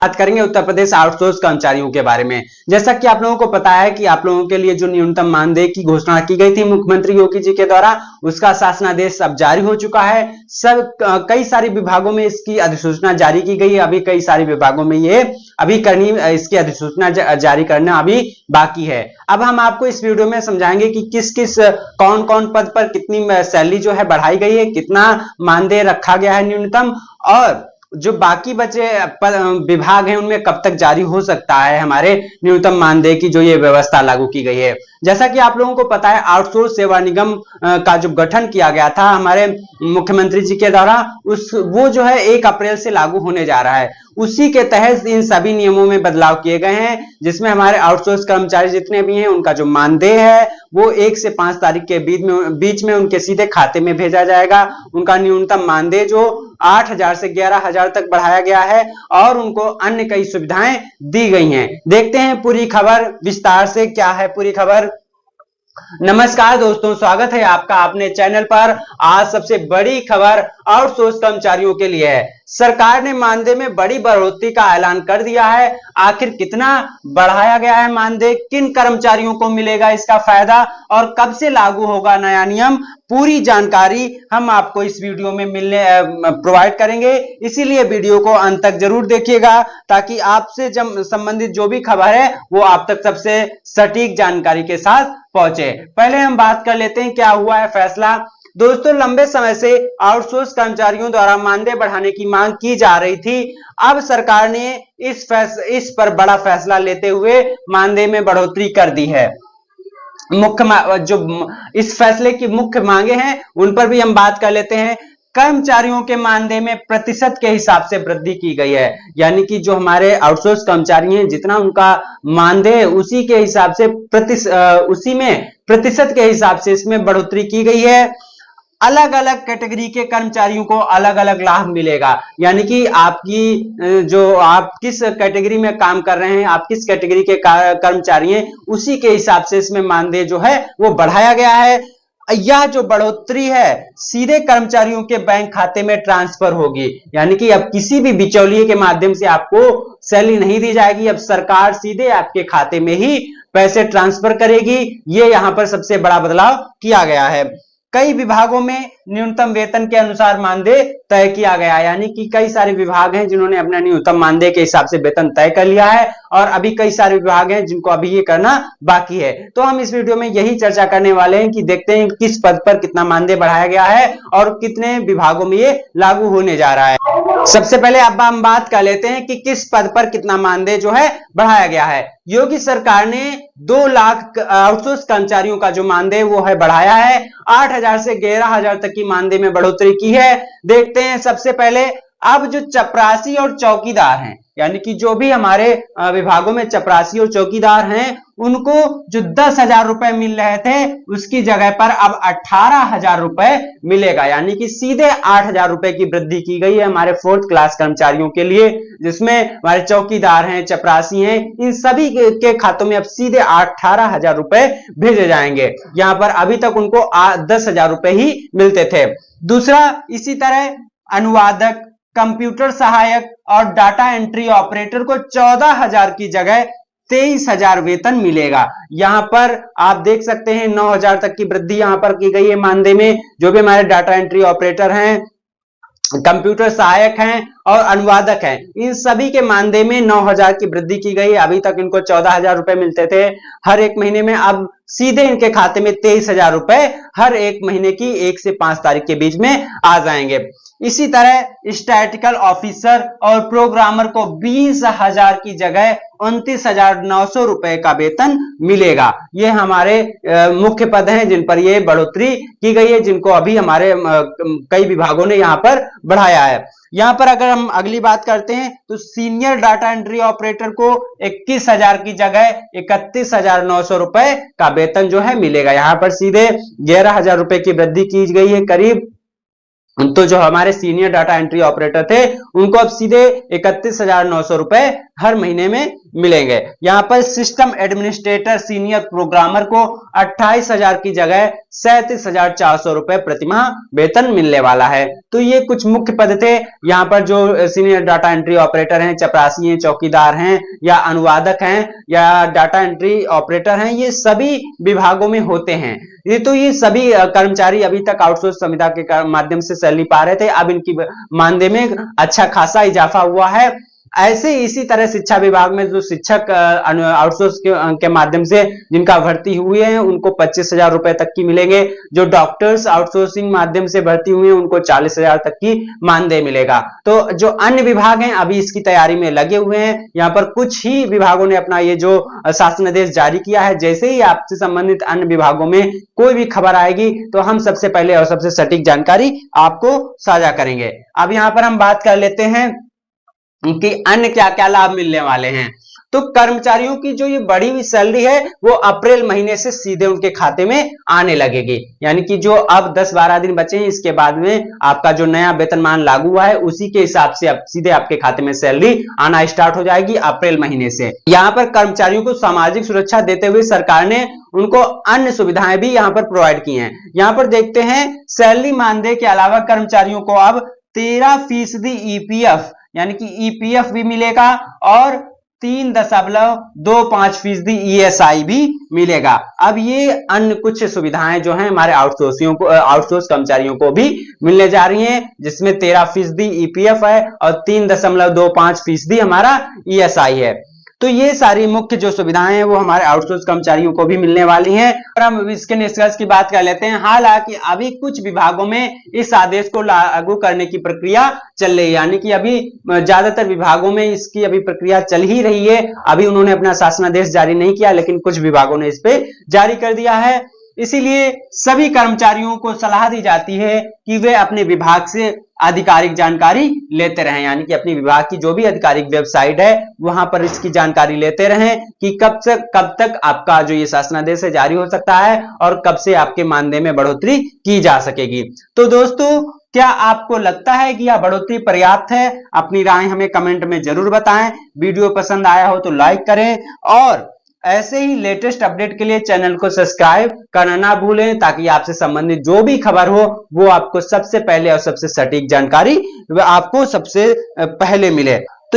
बात करेंगे उत्तर प्रदेश आउटसोर्स कर्मचारियों के बारे में। जैसा कि आप लोगों को पता है कि आप लोगों के लिए जो न्यूनतम मानदेय की घोषणा की गई थी मुख्यमंत्री योगी जी के द्वारा, उसका शासनादेश अब जारी हो चुका है। कई सारे विभागों में इसकी अधिसूचना जारी की गई है। अभी कई सारे विभागों में ये अभी करनी इसकी अधिसूचना जारी करना अभी बाकी है। अब हम आपको इस वीडियो में समझाएंगे कि किस किस कौन कौन पद पर कितनी सैलरी जो है बढ़ाई गई है, कितना मानदेय रखा गया है न्यूनतम, और जो बाकी बचे विभाग हैं उनमें कब तक जारी हो सकता है हमारे न्यूनतम मानदेय की जो ये व्यवस्था लागू की गई है। जैसा कि आप लोगों को पता है, आउटसोर्स सेवा निगम का जो गठन किया गया था हमारे मुख्यमंत्री जी के द्वारा, वो जो है 1 अप्रैल से लागू होने जा रहा है। उसी के तहत इन सभी नियमों में बदलाव किए गए हैं, जिसमें हमारे आउटसोर्स कर्मचारी जितने भी हैं उनका जो मानदेय है वो 1 से 5 तारीख के बीच में उनके सीधे खाते में भेजा जाएगा। उनका न्यूनतम मानदेय जो 8,000 से 11,000 तक बढ़ाया गया है और उनको अन्य कई सुविधाएं दी गई हैं। देखते हैं पूरी खबर विस्तार से। क्या है पूरी खबर? नमस्कार दोस्तों, स्वागत है आपका अपने चैनल पर। आज सबसे बड़ी खबर आउटसोर्स कर्मचारियों के लिए है। सरकार ने मानदेय में बड़ी बढ़ोतरी का ऐलान कर दिया है। आखिर कितना बढ़ाया गया है मानदेय, किन कर्मचारियों को मिलेगा इसका फायदा और कब से लागू होगा नया नियम, पूरी जानकारी हम आपको इस वीडियो में प्रोवाइड करेंगे। इसीलिए वीडियो को अंत तक जरूर देखिएगा ताकि आपसे संबंधित जो भी खबर है वो आप तक सबसे सटीक जानकारी के साथ पहुंचे। पहले हम बात कर लेते हैं क्या हुआ है फैसला। दोस्तों, लंबे समय से आउटसोर्स कर्मचारियों द्वारा मानदेय बढ़ाने की मांग की जा रही थी। अब सरकार ने इस पर बड़ा फैसला लेते हुए मानदेय में बढ़ोतरी कर दी है। जो इस फैसले की मुख्य मांगे हैं उन पर भी हम बात कर लेते हैं। कर्मचारियों के मानदेय में प्रतिशत के हिसाब से वृद्धि की गई है, यानी कि जो हमारे आउटसोर्स कर्मचारी हैं जितना उनका मानदेय उसी के हिसाब से उसी में प्रतिशत के हिसाब से इसमें बढ़ोतरी की गई है। अलग अलग कैटेगरी के कर्मचारियों को अलग अलग लाभ मिलेगा, यानी कि आपकी जो आप किस कैटेगरी में काम कर रहे हैं, आप किस कैटेगरी के कर्मचारी हैं, उसी के हिसाब से इसमें मानदेय जो है वो बढ़ाया गया है। यह जो बढ़ोतरी है सीधे कर्मचारियों के बैंक खाते में ट्रांसफर होगी, यानी कि अब किसी भी बिचौलिए के माध्यम से आपको सैलरी नहीं दी जाएगी। अब सरकार सीधे आपके खाते में ही पैसे ट्रांसफर करेगी। ये यहां पर सबसे बड़ा बदलाव किया गया है। कई विभागों में न्यूनतम वेतन के अनुसार मानदेय तय किया गया, यानी कि कई सारे विभाग हैं जिन्होंने अपना न्यूनतम मानदेय के हिसाब से वेतन तय कर लिया है और अभी कई सारे विभाग हैं जिनको अभी ये करना बाकी है। तो हम इस वीडियो में यही चर्चा करने वाले हैं कि देखते हैं किस पद पर कितना मानदेय बढ़ाया गया है और कितने विभागों में ये लागू होने जा रहा है। सबसे पहले अब हम बात कर लेते हैं कि किस पद पर कितना मानदेय जो है बढ़ाया गया है। योगी सरकार ने 2 लाख आउटसोर्स कर्मचारियों का जो मानदेय वो है बढ़ाया है। 8,000 से 11,000 तक की मानदेय में बढ़ोतरी की है। देखते हैं सबसे पहले अब जो चपरासी और चौकीदार हैं, यानी कि जो भी हमारे विभागों में चपरासी और चौकीदार हैं, उनको जो 10,000 रुपए मिल रहे थे उसकी जगह पर अब 18,000 रुपए मिलेगा, यानी कि सीधे 8,000 रुपए की वृद्धि की गई है हमारे 4th क्लास कर्मचारियों के लिए, जिसमें हमारे चौकीदार हैं, चपरासी हैं, इन सभी के खातों में अब सीधे 18,000 रुपए भेजे जाएंगे। यहां पर अभी तक उनको 10,000 रुपए ही मिलते थे। दूसरा, इसी तरह अनुवादक, कंप्यूटर सहायक और डाटा एंट्री ऑपरेटर को 14,000 की जगह 23,000 वेतन मिलेगा। यहां पर आप देख सकते हैं 9,000 तक की वृद्धि यहां पर की गई है मानदेय में। जो भी हमारे डाटा एंट्री ऑपरेटर हैं, कंप्यूटर सहायक हैं और अनुवादक हैं, इन सभी के मानदेय में 9,000 की वृद्धि की गई है। अभी तक इनको 14,000 रुपए मिलते थे हर एक महीने में, अब सीधे इनके खाते में 23,000 रुपए हर एक महीने की 1 से 5 तारीख के बीच में आ जाएंगे। इसी तरह स्टैटिकल ऑफिसर और प्रोग्रामर को 20,000 की जगह 29,900 रुपए का वेतन मिलेगा। ये हमारे मुख्य पद हैं जिन पर ये बढ़ोतरी की गई है, जिनको अभी हमारे कई विभागों ने यहां पर बढ़ाया है। यहां पर अगर हम अगली बात करते हैं तो सीनियर डाटा एंट्री ऑपरेटर को 21,000 की जगह 31,900 रुपए का वेतन जो है मिलेगा। यहां पर सीधे 11,000 रुपए की वृद्धि की गई है करीब। तो जो हमारे सीनियर डाटा एंट्री ऑपरेटर थे उनको अब सीधे 31,900 रुपए हर महीने में मिलेंगे। यहाँ पर सिस्टम एडमिनिस्ट्रेटर सीनियर प्रोग्रामर को 28,000 की जगह 37,400 रुपए प्रतिमाह वेतन मिलने वाला है। तो ये कुछ मुख्य पद थे। यहाँ पर जो सीनियर डाटा एंट्री ऑपरेटर हैं, चपरासी हैं, चौकीदार हैं या अनुवादक हैं या डाटा एंट्री ऑपरेटर हैं, ये सभी विभागों में होते हैं। ये सभी कर्मचारी अभी तक आउटसोर्स संविदा के माध्यम से सैलरी पा रहे थे। अब इनकी मानदेय में अच्छा खासा इजाफा हुआ है। ऐसे इसी तरह शिक्षा विभाग में जो शिक्षक आउटसोर्स के माध्यम से जिनका भर्ती हुए हैं उनको 25,000 रुपए तक की मिलेंगे। जो डॉक्टर्स आउटसोर्सिंग माध्यम से भर्ती हुए हैं उनको 40,000 तक की मानदेय मिलेगा। तो जो अन्य विभाग हैं अभी इसकी तैयारी में लगे हुए हैं। यहाँ पर कुछ ही विभागों ने अपना ये जो शासनादेश जारी किया है। जैसे ही आपसे संबंधित अन्य विभागों में कोई भी खबर आएगी तो हम सबसे पहले और सबसे सटीक जानकारी आपको साझा करेंगे। अब यहाँ पर हम बात कर लेते हैं कि अन्य क्या क्या लाभ मिलने वाले हैं। तो कर्मचारियों की जो ये बढ़ी हुई सैलरी है वो अप्रैल महीने से सीधे उनके खाते में आने लगेगी। यानी कि जो अब 10-12 दिन बचे हैं इसके बाद में आपका जो नया वेतनमान लागू हुआ है उसी के हिसाब से अब सीधे आपके खाते में सैलरी आना स्टार्ट हो जाएगी अप्रैल महीने से। यहाँ पर कर्मचारियों को सामाजिक सुरक्षा देते हुए सरकार ने उनको अन्य सुविधाएं भी यहाँ पर प्रोवाइड की हैं। यहाँ पर देखते हैं सैलरी मानदेय के अलावा कर्मचारियों को अब 13% ईपीएफ यानी कि ईपीएफ भी मिलेगा और 3.25% ईएसआई भी मिलेगा। अब ये अन्य कुछ सुविधाएं जो हैं हमारे आउटसोर्स कर्मचारियों को भी मिलने जा रही हैं, जिसमें 13% ईपीएफ है और 3.25% हमारा ईएसआई है। तो ये सारी मुख्य जो सुविधाएं हैं वो हमारे आउटसोर्स कर्मचारियों को भी मिलने वाली हैं। और हम इसके निष्कर्ष की बात कर लेते हैं। हालांकि अभी कुछ विभागों में इस आदेश को लागू करने की प्रक्रिया चल रही है, यानी कि अभी ज्यादातर विभागों में इसकी अभी प्रक्रिया चल ही रही है। अभी उन्होंने अपना शासनादेश जारी नहीं किया, लेकिन कुछ विभागों ने इस पे जारी कर दिया है। इसीलिए सभी कर्मचारियों को सलाह दी जाती है कि वे अपने विभाग से आधिकारिक जानकारी लेते रहें, यानी कि अपनी विभाग की जो भी आधिकारिक वेबसाइट है वहां पर इसकी जानकारी लेते रहें कि कब से कब तक आपका जो ये शासनादेश है जारी हो सकता है और कब से आपके मानदेय में बढ़ोतरी की जा सकेगी। तो दोस्तों, क्या आपको लगता है कि यह बढ़ोतरी पर्याप्त है? अपनी राय हमें कमेंट में जरूर बताएं। वीडियो पसंद आया हो तो लाइक करें और ऐसे ही लेटेस्ट अपडेट के लिए चैनल को सब्सक्राइब करना ना भूलें, ताकि आपसे संबंधित जो भी खबर हो वो आपको सबसे पहले और सबसे सटीक जानकारी आपको सबसे पहले मिले।